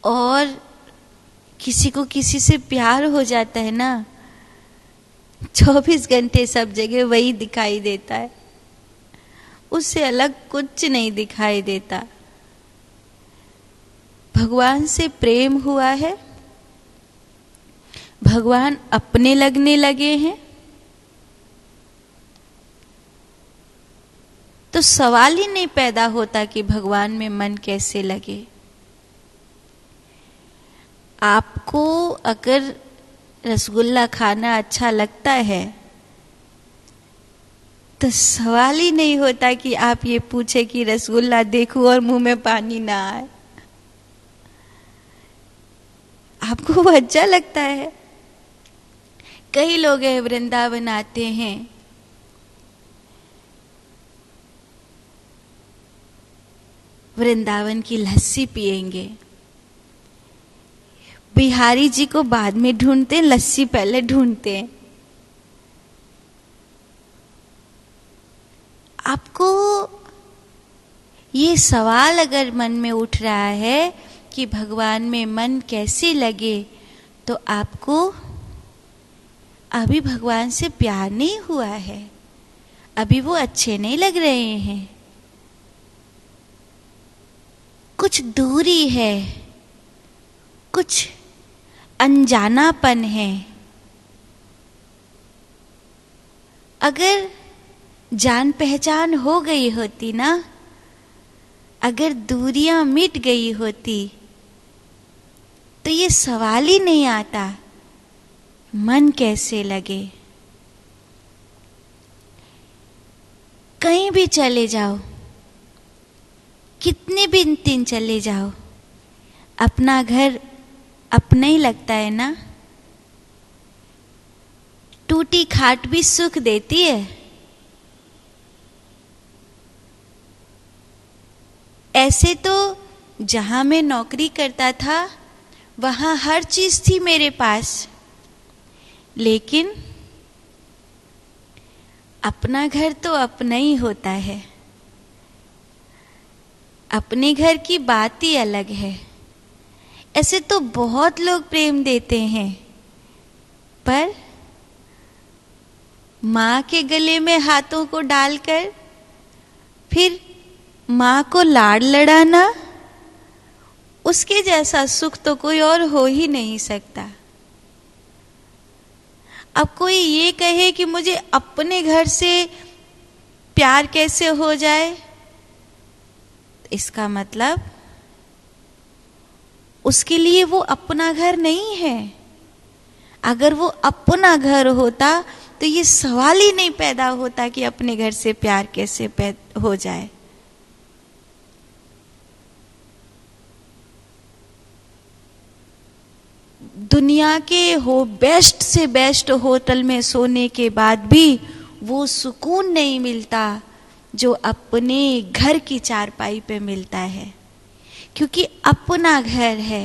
और किसी को किसी से प्यार हो जाता है ना, 24 घंटे सब जगह वही दिखाई देता है, उससे अलग कुछ नहीं दिखाई देता। भगवान से प्रेम हुआ है, भगवान अपने लगने लगे हैं, तो सवाल ही नहीं पैदा होता कि भगवान में मन कैसे लगे। आपको अगर रसगुल्ला खाना अच्छा लगता है तो सवाल ही नहीं होता कि आप ये पूछे कि रसगुल्ला देखूं और मुंह में पानी ना आए। आपको वो अच्छा लगता है। कई लोग हैं वृंदावन आते हैं, वृंदावन की लस्सी पिएंगे। बिहारी जी को बाद में ढूंढते हैं, लस्सी पहले ढूंढते हैं। आपको ये सवाल अगर मन में उठ रहा है कि भगवान में मन कैसे लगे, तो आपको अभी भगवान से प्यार नहीं हुआ है, अभी वो अच्छे नहीं लग रहे हैं, कुछ दूरी है, कुछ अनजानापन है। अगर जान पहचान हो गई होती ना, अगर दूरियां मिट गई होती, तो ये सवाल ही नहीं आता मन कैसे लगे। कहीं भी चले जाओ, कितने भी दिन चले जाओ, अपना घर अपना ही लगता है ना। टूटी खाट भी सुख देती है। ऐसे तो जहां मैं नौकरी करता था वहां हर चीज थी मेरे पास, लेकिन अपना घर तो अपना ही होता है। अपने घर की बात ही अलग है। ऐसे तो बहुत लोग प्रेम देते हैं, पर माँ के गले में हाथों को डालकर फिर माँ को लाड़ लड़ाना, उसके जैसा सुख तो कोई और हो ही नहीं सकता। अब कोई ये कहे कि मुझे अपने घर से प्यार कैसे हो जाए, इसका मतलब उसके लिए वो अपना घर नहीं है। अगर वो अपना घर होता तो ये सवाल ही नहीं पैदा होता कि अपने घर से प्यार कैसे हो जाए। दुनिया के बेस्ट से बेस्ट होटल में सोने के बाद भी वो सुकून नहीं मिलता जो अपने घर की चारपाई पे मिलता है, क्योंकि अपना घर है।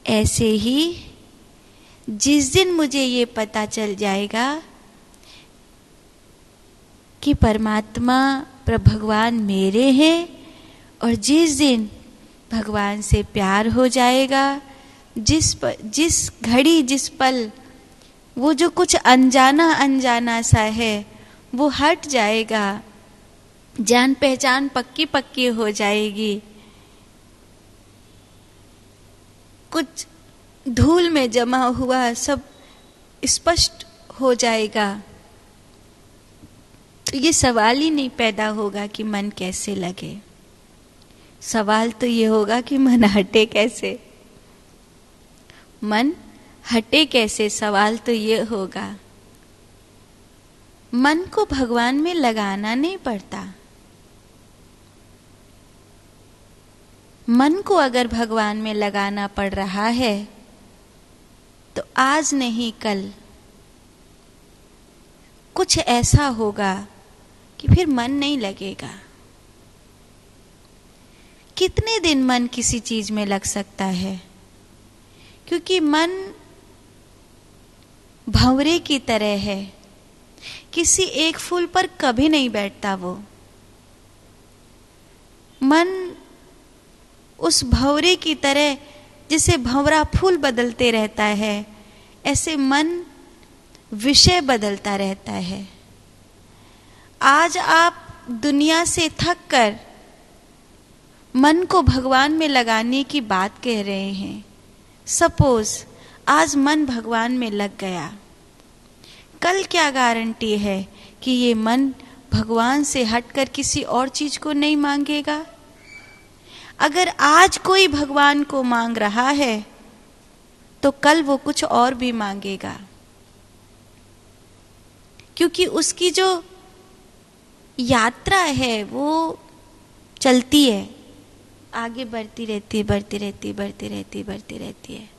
ऐसे ही जिस दिन मुझे ये पता चल जाएगा कि परमात्मा भगवान मेरे हैं, और जिस दिन भगवान से प्यार हो जाएगा, जिस घड़ी जिस पल वो जो कुछ अनजाना अनजाना सा है वो हट जाएगा, जान पहचान पक्की पक्की हो जाएगी, कुछ धूल में जमा हुआ सब स्पष्ट हो जाएगा, तो ये सवाल ही नहीं पैदा होगा कि मन कैसे लगे। सवाल तो ये होगा कि मन हटे कैसे, मन हटे कैसे, सवाल तो ये होगा। मन को भगवान में लगाना नहीं पड़ता। मन को अगर भगवान में लगाना पड़ रहा है तो आज नहीं कल कुछ ऐसा होगा कि फिर मन नहीं लगेगा। कितने दिन मन किसी चीज में लग सकता है, क्योंकि मन भंवरे की तरह है, किसी एक फूल पर कभी नहीं बैठता। वो मन उस भंवरे की तरह, जैसे भंवरा फूल बदलते रहता है, ऐसे मन विषय बदलता रहता है। आज आप दुनिया से थक कर मन को भगवान में लगाने की बात कह रहे हैं। सपोज आज मन भगवान में लग गया, कल क्या गारंटी है कि ये मन भगवान से हटकर किसी और चीज को नहीं मांगेगा? अगर आज कोई भगवान को मांग रहा है तो कल वो कुछ और भी मांगेगा, क्योंकि उसकी जो यात्रा है वो चलती है, आगे बढ़ती रहती है, बढ़ती रहती है, बढ़ती रहती है, बढ़ती रहती है।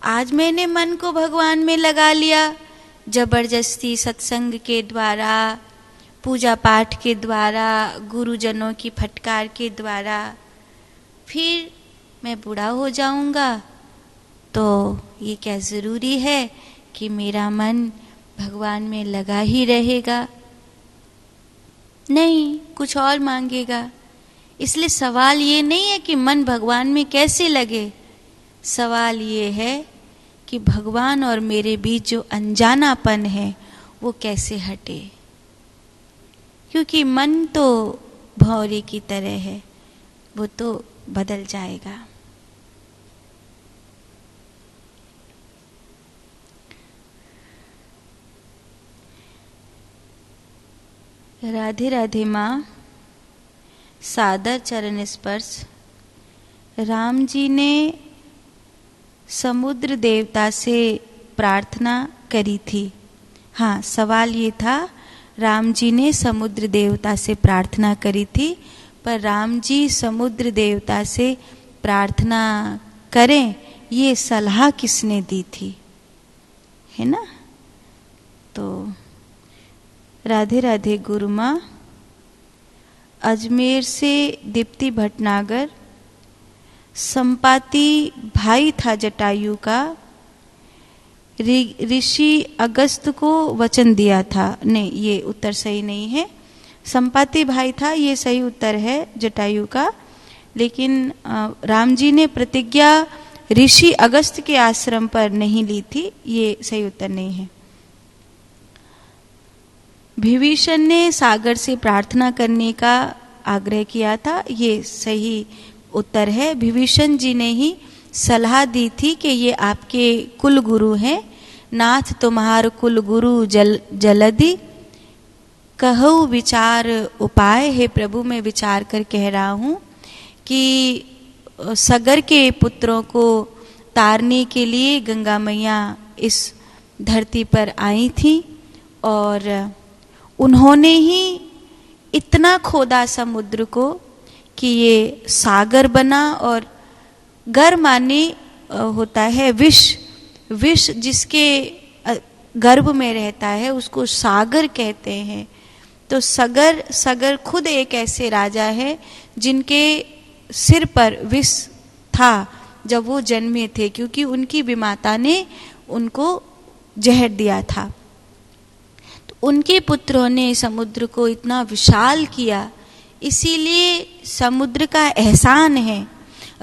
आज मैंने मन को भगवान में लगा लिया, जबरदस्ती सत्संग के द्वारा, पूजा पाठ के द्वारा, गुरुजनों की फटकार के द्वारा, फिर मैं बूढ़ा हो जाऊंगा तो ये क्या ज़रूरी है कि मेरा मन भगवान में लगा ही रहेगा? नहीं, कुछ और मांगेगा। इसलिए सवाल ये नहीं है कि मन भगवान में कैसे लगे, सवाल ये है कि भगवान और मेरे बीच जो अनजानापन है वो कैसे हटे। क्योंकि मन तो भंवरे की तरह है, वो तो बदल जाएगा। राधे राधे माँ। सादर चरण स्पर्श। राम जी ने समुद्र देवता से प्रार्थना करी थी। हाँ, सवाल ये था, राम जी ने समुद्र देवता से प्रार्थना करी थी, पर राम जी समुद्र देवता से प्रार्थना करें ये सलाह किसने दी थी, है ना? तो राधे राधे गुरु माँ। अजमेर से दीप्ति भटनागर। संपाति भाई था जटायु का, ऋषि अगस्त को वचन दिया था। नहीं, ये उत्तर सही नहीं है। संपाति भाई था, ये सही उत्तर है जटायु का, लेकिन राम जी ने प्रतिज्ञा ऋषि अगस्त के आश्रम पर नहीं ली थी, ये सही उत्तर नहीं है। विभीषण ने सागर से प्रार्थना करने का आग्रह किया था, ये सही उत्तर है। विभीषण जी ने ही सलाह दी थी कि ये आपके कुल गुरु हैं, नाथ तुम्हार कुल गुरु जलधि कहु विचार उपाय। है प्रभु, मैं विचार कर कह रहा हूँ कि सगर के पुत्रों को तारने के लिए गंगा मैया इस धरती पर आई थी और उन्होंने ही इतना खोदा समुद्र को कि ये सागर बना। और गर माने होता है विष, विष जिसके गर्भ में रहता है उसको सागर कहते हैं। तो सगर खुद एक ऐसे राजा है जिनके सिर पर विष था जब वो जन्मे थे, क्योंकि उनकी विमाता ने उनको जहर दिया था। तो उनके पुत्रों ने समुद्र को इतना विशाल किया, इसीलिए समुद्र का एहसान है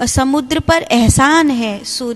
और समुद्र पर एहसान है सूर्य